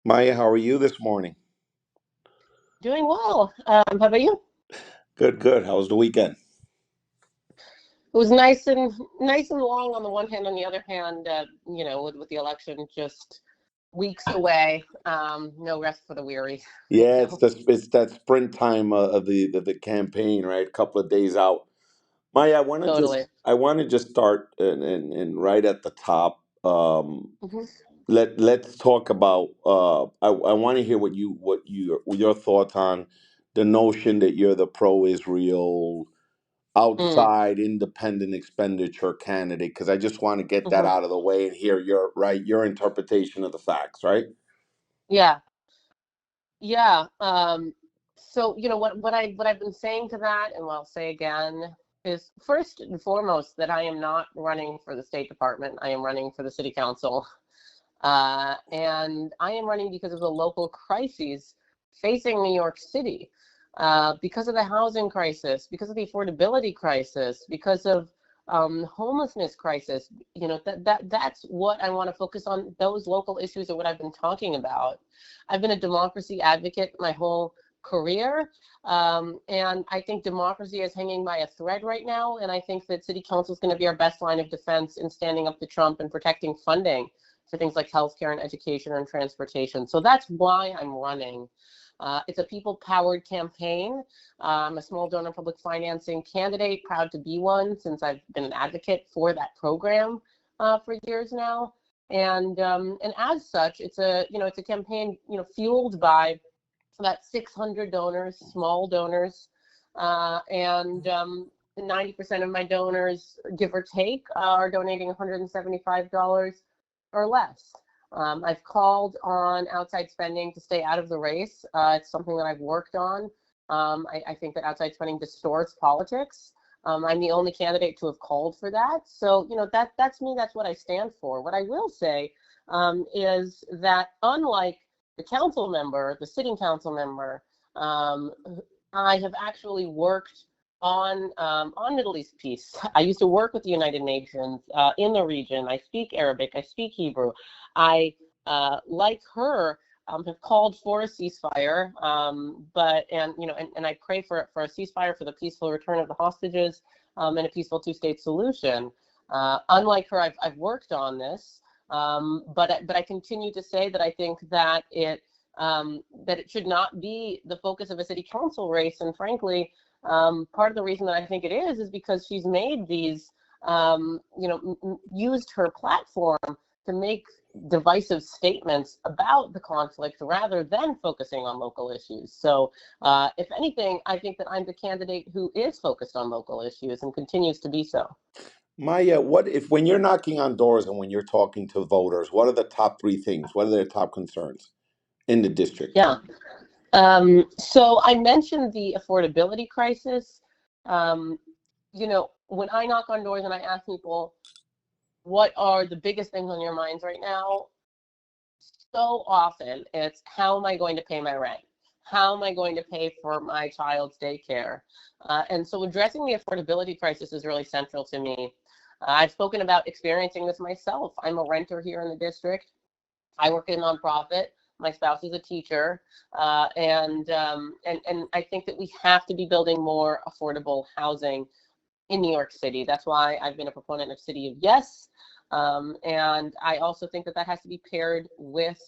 Maya, how are you this morning? Doing well. How about you? Good, good. How was the weekend? It was nice and long on the one hand. On the other hand, with the election just weeks away, no rest for the weary. Yeah, So it's that sprint time of the campaign, right? A couple of days out. Maya, totally. I want to just start and right at the top. Hmm. Let's talk about. I want to hear your thoughts on the notion that you're the pro-Israel Mm, outside independent expenditure candidate, because I just want to get that hmm. out of the way and hear your interpretation of the facts, right? Yeah, yeah. So what I've been saying to that, and what I'll say again, is first and foremost that I am not running for the State Department. I am running for the City Council. And I am running because of the local crises facing New York City, because of the housing crisis, because of the affordability crisis, because of homelessness crisis. That's what I want to focus on. Those local issues are what I've been talking about. I've been a democracy advocate my whole career, and I think democracy is hanging by a thread right now. And I think that City Council is going to be our best line of defense in standing up to Trump and protecting funding for things like healthcare and education and transportation. So that's why I'm running. It's a people-powered campaign. I'm a small donor public financing candidate, proud to be one since I've been an advocate for that program for years now. And as such, it's a campaign fueled by about 600 donors, small donors, and 90% of my donors, give or take, are donating $175 or less. I've called on outside spending to stay out of the race. It's something that I've worked on. I think that outside spending distorts politics. I'm the only candidate to have called for that. So, that's me. That's what I stand for. What I will say is that unlike the sitting council member, um, I have actually worked on Middle East peace. I used to work with the United Nations in the region. I speak Arabic. I speak Hebrew. I, like her, have called for a ceasefire, and I pray for a ceasefire, for the peaceful return of the hostages, and a peaceful two-state solution. Unlike her, I've worked on this. But I continue to say that I think that it should not be the focus of a city council race. And frankly, part of the reason that I think it is because she's made these, used her platform to make divisive statements about the conflict rather than focusing on local issues. So, if anything, I think that I'm the candidate who is focused on local issues and continues to be so. Maya, what if when you're knocking on doors and when you're talking to voters, what are the top three things? What are their top concerns in the district? Yeah. So I mentioned the affordability crisis. Um, when I knock on doors and I ask people, what are the biggest things on your minds right now? So often it's, how am I going to pay my rent? How am I going to pay for my child's daycare? And so addressing the affordability crisis is really central to me. I've spoken about experiencing this myself. I'm a renter here in the district. I work in a nonprofit. My spouse is a teacher, and I think that we have to be building more affordable housing in New York City. That's why I've been a proponent of City of Yes, and I also think that has to be paired with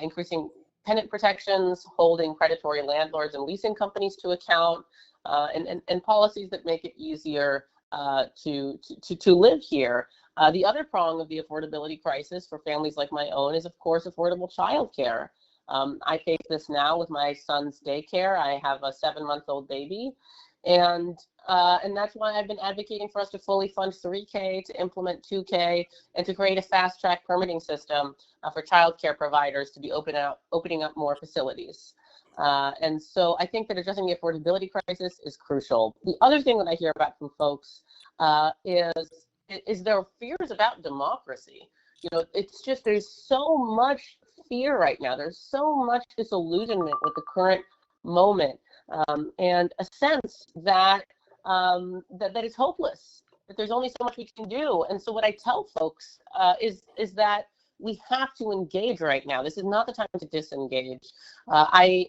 increasing tenant protections, holding predatory landlords and leasing companies to account, and policies that make it easier to live here. The other prong of the affordability crisis for families like my own is, of course, affordable childcare. I face this now with my son's daycare. I have a 7-month-old baby, and that's why I've been advocating for us to fully fund 3K, to implement 2K, and to create a fast-track permitting system for childcare providers to be opening up more facilities. And so I think that addressing the affordability crisis is crucial. The other thing that I hear about from folks is their fears about democracy. It's just, there's so much fear right now. There's so much disillusionment with the current moment, and a sense that it's hopeless, that there's only so much we can do. And so what I tell folks is that we have to engage right now. This is not the time to disengage. I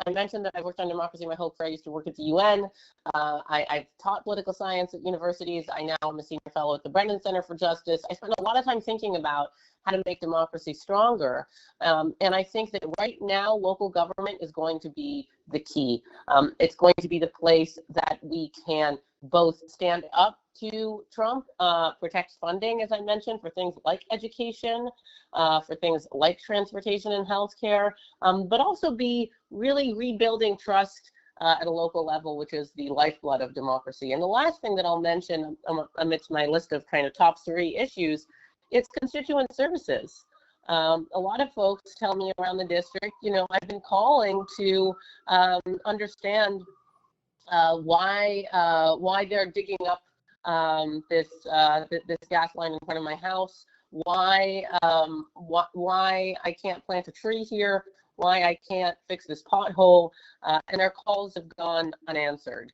mentioned that I worked on democracy my whole career. I used to work at the UN. I've taught political science at universities. I now am a senior fellow at the Brennan Center for Justice. I spend a lot of time thinking about how to make democracy stronger. And I think that right now, local government is going to be the key. It's going to be the place that we can both stand up to Trump, protect funding, as I mentioned, for things like education, for things like transportation and healthcare, but also be really rebuilding trust at a local level, which is the lifeblood of democracy. And the last thing that I'll mention amidst my list of kind of top 3 issues, it's constituent services. A lot of folks tell me around the district, I've been calling to understand why they're digging up this gas line in front of my house, why I can't plant a tree here, why I can't fix this pothole, and our calls have gone unanswered.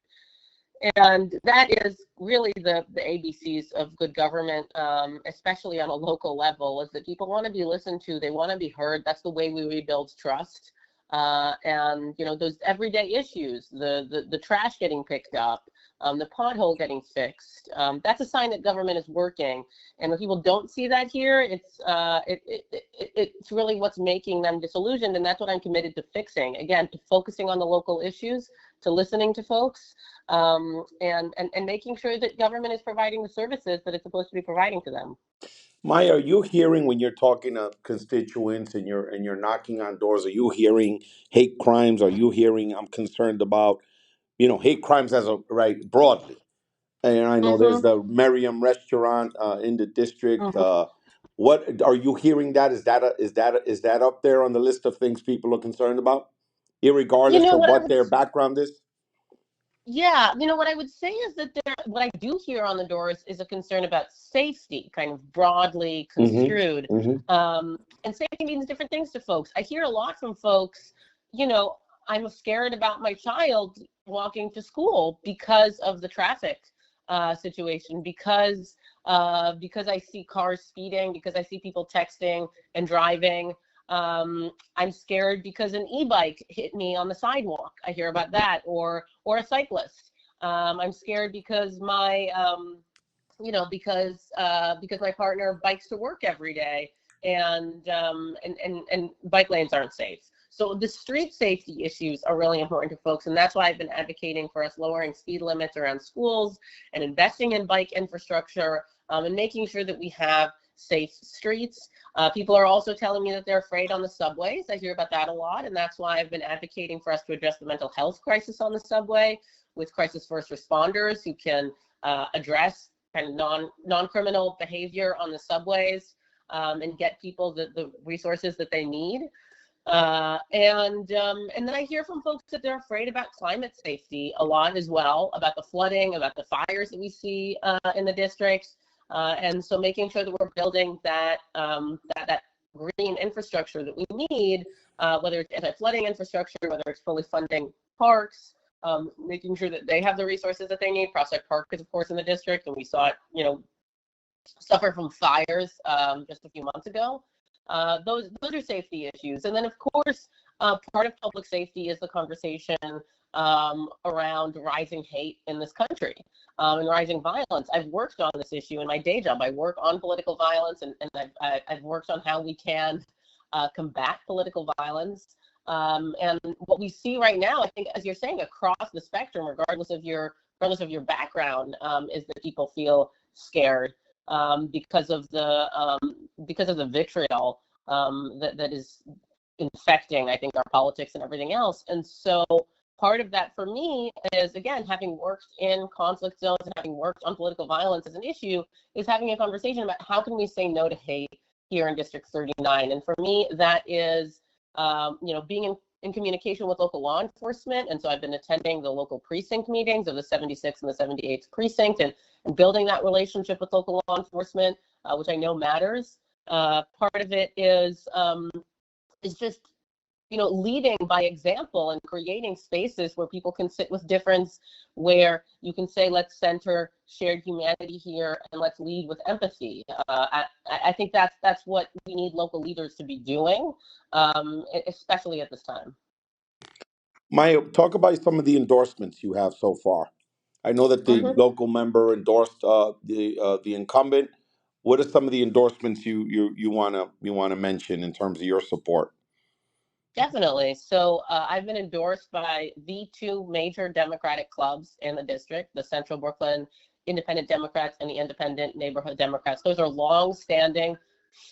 And that is really the ABCs of good government, especially on a local level, is that people want to be listened to, they want to be heard. That's the way we rebuild trust. And those everyday issues, the trash getting picked up, the pothole getting fixed, that's a sign that government is working. And when people don't see that here, it's really what's making them disillusioned. And that's what I'm committed to fixing. Again, to focusing on the local issues, to listening to folks, and making sure that government is providing the services that it's supposed to be providing to them. Maya, are you hearing when you're talking to constituents and you're knocking on doors? Are you hearing hate crimes? Are you hearing I'm concerned about hate crimes as a right broadly? And I know there's Mm-hmm. the Merriam restaurant in the district. Mm-hmm. What are you hearing? Is that up there on the list of things people are concerned about, irregardless of What I what would their background is? Yeah, what I would say is that what I do hear on the doors is a concern about safety, kind of broadly construed. Mm-hmm. Mm-hmm. And safety means different things to folks. I hear a lot from folks, I'm scared about my child walking to school because of the traffic situation, because I see cars speeding, because I see people texting and driving. I'm scared because an e-bike hit me on the sidewalk. I hear about that, or a cyclist. I'm scared because my because my partner bikes to work every day, and bike lanes aren't safe. So the street safety issues are really important to folks, and that's why I've been advocating for us lowering speed limits around schools and investing in bike infrastructure, and making sure that we have safe streets. People are also telling me that they're afraid on the subways. I hear about that a lot, and that's why I've been advocating for us to address the mental health crisis on the subway with crisis first responders who can address kind of non-criminal behavior on the subways, and get people the resources that they need. And then I hear from folks that they're afraid about climate safety a lot as well, about the flooding, about the fires that we see in the district. And so making sure that we're building that green infrastructure that we need, whether it's anti-flooding infrastructure, whether it's fully funding parks, making sure that they have the resources that they need. Prospect Park is, of course, in the district, and we saw it, suffer from fires just a few months ago. Those are safety issues. And then, of course, part of public safety is the conversation around rising hate in this country, and rising violence. I've worked on this issue in my day job. I work on political violence, and I've worked on how we can combat political violence. And what we see right now, I think, as you're saying, across the spectrum, regardless of your background, is that people feel scared because of the vitriol that is infecting, I think, our politics and everything else. And so part of that for me is, again, having worked in conflict zones and having worked on political violence as an issue, is having a conversation about how can we say no to hate here in District 39. And for me, that is, being in communication with local law enforcement. And so I've been attending the local precinct meetings of the 76th and the 78th precinct, and building that relationship with local law enforcement, which I know matters. Part of it is just leading by example and creating spaces where people can sit with difference, where you can say, let's center shared humanity here and let's lead with empathy. I think that's what we need local leaders to be doing, especially at this time. Maya, talk about some of the endorsements you have so far. I know that the local member endorsed the incumbent. What are some of the endorsements you wanna mention in terms of your support? Definitely. So I've been endorsed by the two major Democratic clubs in the district, the Central Brooklyn Independent Democrats and the Independent Neighborhood Democrats. Those are long-standing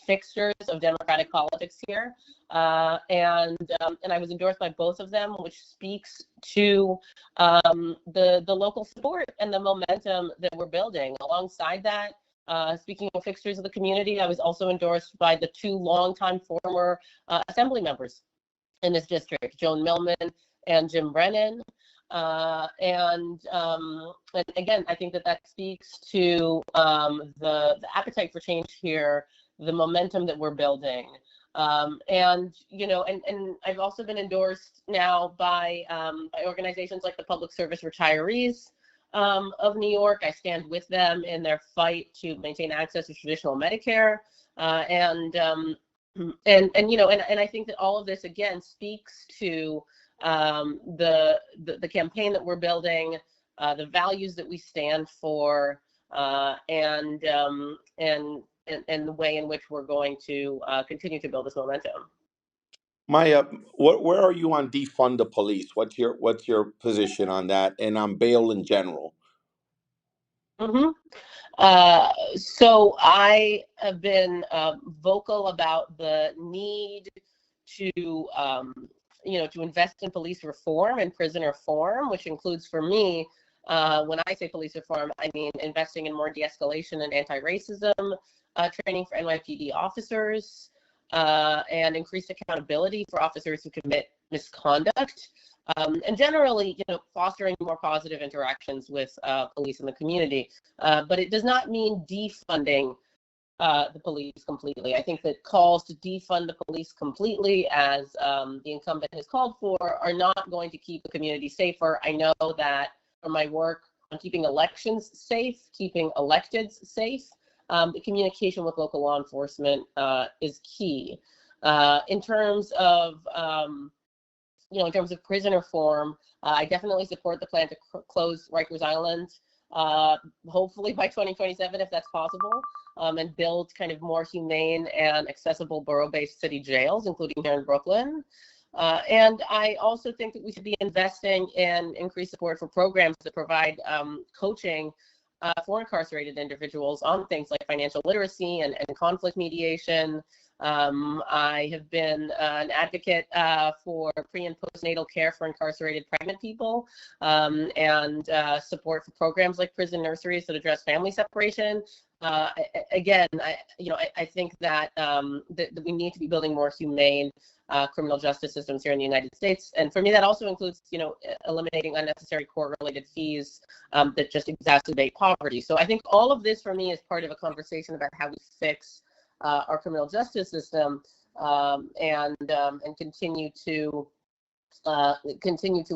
fixtures of Democratic politics here. And I was endorsed by both of them, which speaks to the local support and the momentum that we're building. Alongside that, speaking of fixtures of the community, I was also endorsed by the two longtime former assembly members in this district, Joan Millman and Jim Brennan. And again, I think that speaks to the appetite for change here, the momentum that we're building. And I've also been endorsed now by organizations like the Public Service Retirees of New York. I stand with them in their fight to maintain access to traditional Medicare. And I think that all of this again speaks to the campaign that we're building, the values that we stand for, and the way in which we're going to continue to build this momentum. Maya, where are you on defund the police? What's your position on that, and on bail in general? Mm-hmm. So I have been vocal about the need to, to invest in police reform and prison reform, which includes, for me, when I say police reform, I mean investing in more de-escalation and anti-racism training for NYPD officers, and increased accountability for officers who commit misconduct. And generally, fostering more positive interactions with police in the community. But it does not mean defunding the police completely. I think that calls to defund the police completely, as the incumbent has called for, are not going to keep the community safer. I know that from my work on keeping elections safe, keeping electeds safe, the communication with local law enforcement is key. In terms of prison reform, I definitely support the plan to close Rikers Island, hopefully by 2027, if that's possible, and build kind of more humane and accessible borough-based city jails, including here in Brooklyn. And I also think that we should be investing in increased support for programs that provide coaching for incarcerated individuals on things like financial literacy and conflict mediation. I have been an advocate for pre- and postnatal care for incarcerated pregnant people, and support for programs like prison nurseries that address family separation. Again, I think that we need to be building more humane criminal justice systems here in the United States. And for me, that also includes, eliminating unnecessary court-related fees that just exacerbate poverty. So I think all of this for me is part of a conversation about how we fix our criminal justice system, and continue to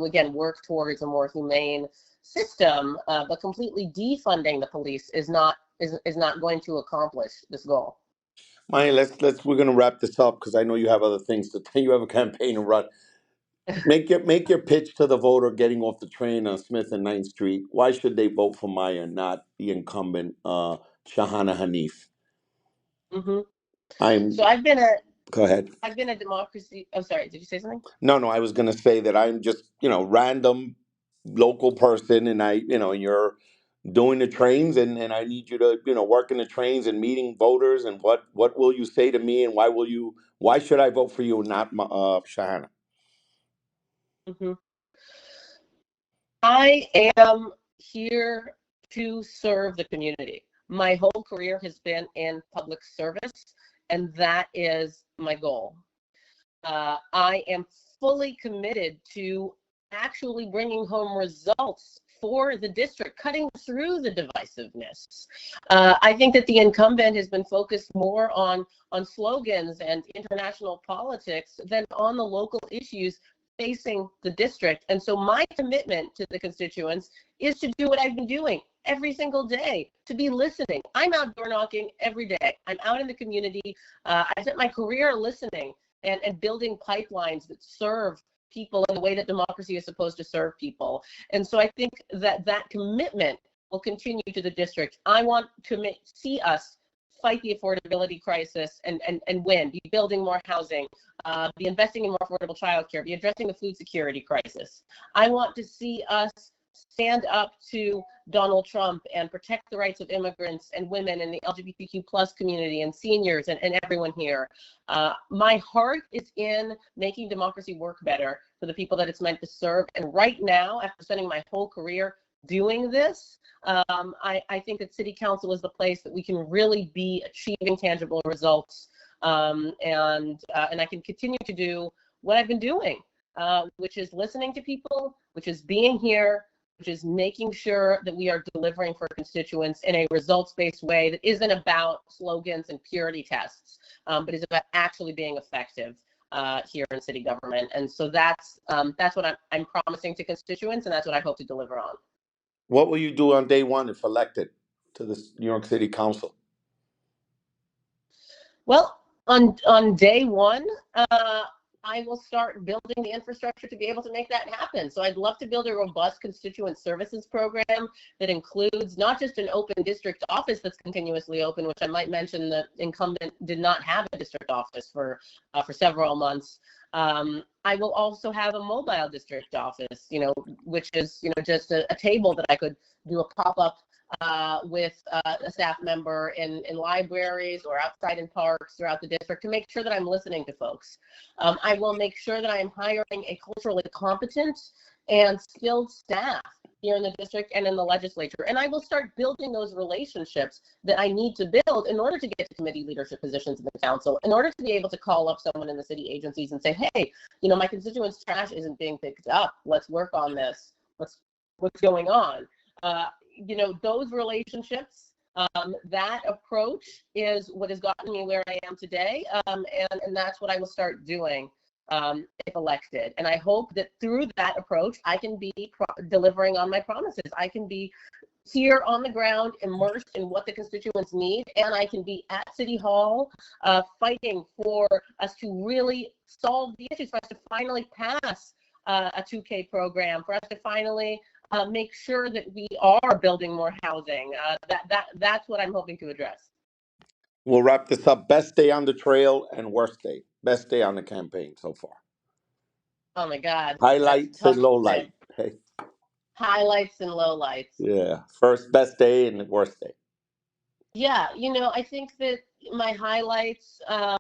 again work towards a more humane system. But completely defunding the police is not going to accomplish this goal. Maya, we're gonna wrap this up because I know you have other things to tell. You have a campaign to run. Make your pitch to the voter getting off the train on Smith and 9th Street. Why should they vote for Maya and not the incumbent Shahana Hanif? Mm-hmm. I'm So Go ahead. I've been a democracy. Oh, sorry. Did you say something? No, I was gonna say that I'm just, random local person, and and you're doing the trains, and I need you to, work in the trains and meeting voters, and what will you say to me, and why should I vote for you and not Shahana? Mm-hmm. I am here to serve the community. My whole career has been in public service, and that is my goal. I am fully committed to actually bringing home results for the district, cutting through the divisiveness. I think that the incumbent has been focused more on slogans and international politics than on the local issues facing the district. And so my commitment to the constituents is to do what I've been doing every single day, to be listening. I'm out door knocking every day. I'm out in the community. I spent my career listening and building pipelines that serve people in the way that democracy is supposed to serve people. And so I think that that commitment will continue to the district. I want to see us fight the affordability crisis and win, be building more housing, be investing in more affordable childcare, be addressing the food security crisis. I want to see us stand up to Donald Trump and protect the rights of immigrants and women and the LGBTQ plus community and seniors and everyone here. My heart is in making democracy work better for the people that it's meant to serve. And right now, after spending my whole career doing this, I think that City Council is the place that we can really be achieving tangible results. And I can continue to do what I've been doing, which is listening to people, which is being here, which is making sure that we are delivering for constituents in a results-based way that isn't about slogans and purity tests, but is about actually being effective here in city government. And so that's what I'm promising to constituents, and that's what I hope to deliver on. What will you do on day one if elected to the New York City Council? Well, on day one, I will start building the infrastructure to be able to make that happen. So I'd love to build a robust constituent services program that includes not just an open district office that's continuously open, which I might mention the incumbent did not have a district office for several months. I will also have a mobile district office, which is, just a table that I could do a pop-up with a staff member in libraries or outside in parks throughout the district to make sure that I'm listening to folks. I will make sure that I am hiring a culturally competent and skilled staff here in the district and in the legislature. And I will start building those relationships that I need to build in order to get to committee leadership positions in the council, in order to be able to call up someone in the city agencies and say, hey, my constituents' trash isn't being picked up. Let's work on this. What's going on? Those relationships, that approach is what has gotten me where I am today. And that's what I will start doing if elected. And I hope that through that approach, I can be delivering on my promises. I can be here on the ground, immersed in what the constituents need, and I can be at City Hall fighting for us to really solve the issues, for us to finally pass a 2K program, for us to finally make sure that we are building more housing. That's what I'm hoping to address. We'll wrap this up. Best day on the trail and worst day. Best day on the campaign so far. Oh my God. Highlights and lowlights. Hey. Highlights and lowlights. Yeah. First best day and worst day. Yeah, I think that my highlights are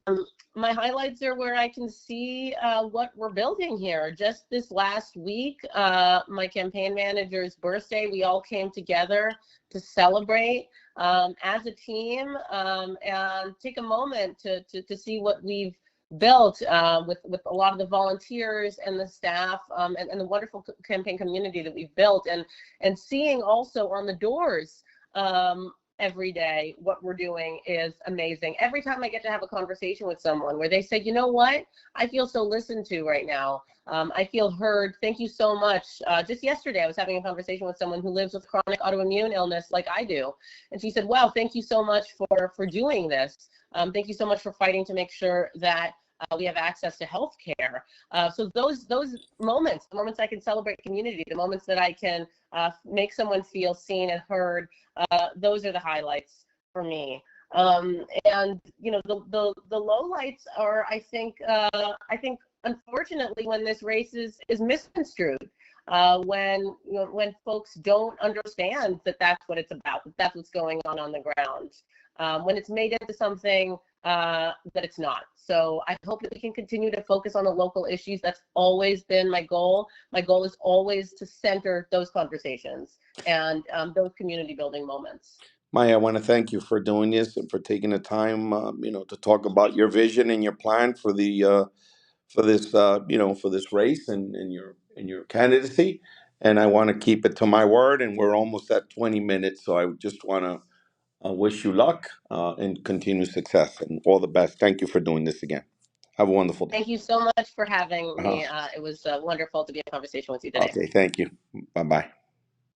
where I can see what we're building here. Just this last week, my campaign manager's birthday, we all came together to celebrate as a team and take a moment to see what we've built with a lot of the volunteers and the staff and the wonderful campaign community that we've built, and seeing also on the doors every day what we're doing is amazing. Every time I get to have a conversation with someone where they say, you know what, I feel so listened to right now. I feel heard. Thank you so much. Just yesterday, I was having a conversation with someone who lives with chronic autoimmune illness like I do. And she said, wow, thank you so much for doing this. Thank you so much for fighting to make sure that we have access to health care. So those moments, the moments I can celebrate community, the moments that I can make someone feel seen and heard, those are the highlights for me. And the lowlights are, I think unfortunately, when this race is misconstrued, when folks don't understand that that's what it's about, that that's what's going on the ground, when it's made into something that it's not. So I hope that we can continue to focus on the local issues. That's always been my goal. My goal is always to center those conversations and those community building moments. Maya, I want to thank you for doing this and for taking the time, to talk about your vision and your plan for the for this race and your candidacy. and I want to keep it to my word. And we're almost at 20 minutes, so I just want to wish you luck and continued success and all the best. Thank you for doing this again. Have a wonderful day. Thank you so much for having Uh-huh. me. It was wonderful to be in conversation with you today. Okay, thank you. Bye bye.